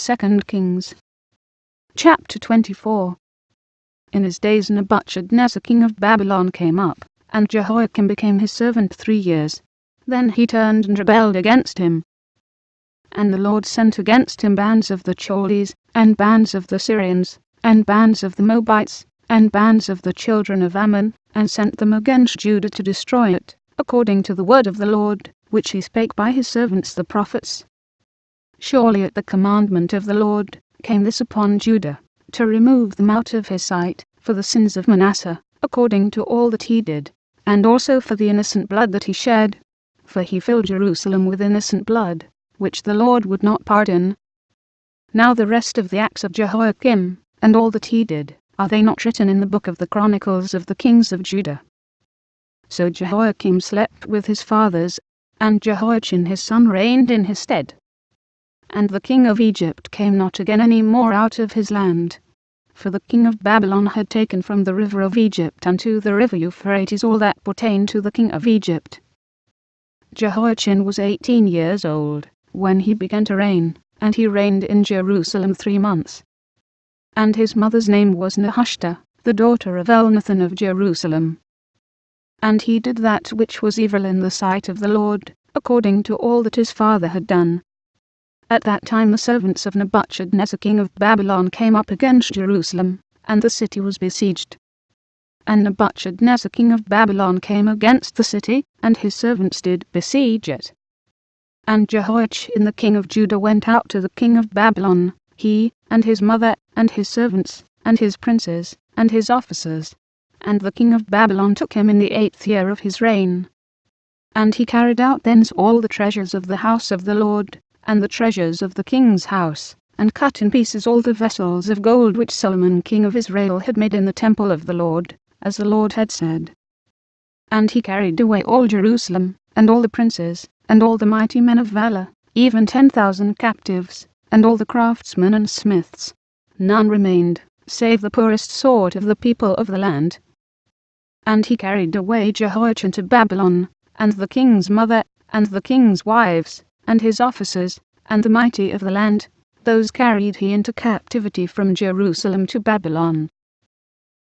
2 Kings. Chapter 24. In his days Nebuchadnezzar king of Babylon came up, and Jehoiakim became his servant 3 years. Then he turned and rebelled against him. And the Lord sent against him bands of the Chaldees, and bands of the Syrians, and bands of the Moabites, and bands of the children of Ammon, and sent them against Judah to destroy it, according to the word of the Lord, which he spake by his servants the prophets. Surely at the commandment of the Lord came this upon Judah, to remove them out of his sight, for the sins of Manasseh, according to all that he did, and also for the innocent blood that he shed. For he filled Jerusalem with innocent blood, which the Lord would not pardon. Now the rest of the acts of Jehoiakim, and all that he did, are they not written in the book of the Chronicles of the kings of Judah? So Jehoiakim slept with his fathers, and Jehoiachin his son reigned in his stead. And the king of Egypt came not again any more out of his land. For the king of Babylon had taken from the river of Egypt unto the river Euphrates all that pertained to the king of Egypt. Jehoiachin was 18 years old when he began to reign, and he reigned in Jerusalem 3 months. And his mother's name was Nehushta, the daughter of Elnathan of Jerusalem. And he did that which was evil in the sight of the Lord, according to all that his father had done. At that time the servants of Nebuchadnezzar king of Babylon came up against Jerusalem, and the city was besieged. And Nebuchadnezzar king of Babylon came against the city, and his servants did besiege it. And Jehoiachin the king of Judah went out to the king of Babylon, he, and his mother, and his servants, and his princes, and his officers. And the king of Babylon took him in the 8th year of his reign. And he carried out thence all the treasures of the house of the Lord, and the treasures of the king's house, and cut in pieces all the vessels of gold which Solomon king of Israel had made in the temple of the Lord, as the Lord had said. And he carried away all Jerusalem, and all the princes, and all the mighty men of valor, even 10,000 captives, and all the craftsmen and smiths. None remained, save the poorest sort of the people of the land. And he carried away Jehoiachin to Babylon, and the king's mother, and the king's wives, and his officers, and the mighty of the land, those carried he into captivity from Jerusalem to Babylon.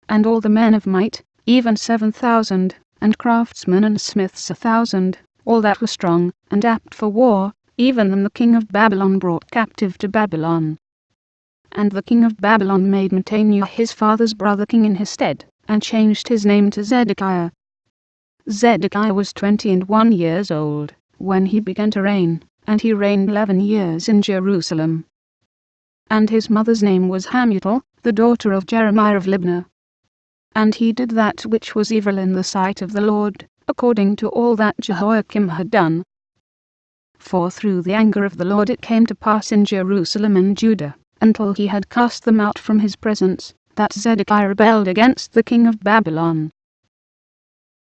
And all the men of might, even 7,000, and craftsmen and smiths 1,000, all that were strong, and apt for war, even them the king of Babylon brought captive to Babylon. And the king of Babylon made Mattaniah his father's brother king in his stead, and changed his name to Zedekiah. Zedekiah was 21 years old when he began to reign, and he reigned 11 years in Jerusalem. And his mother's name was Hamutal, the daughter of Jeremiah of Libnah. And he did that which was evil in the sight of the Lord, according to all that Jehoiakim had done. For through the anger of the Lord it came to pass in Jerusalem and Judah, until he had cast them out from his presence, that Zedekiah rebelled against the king of Babylon.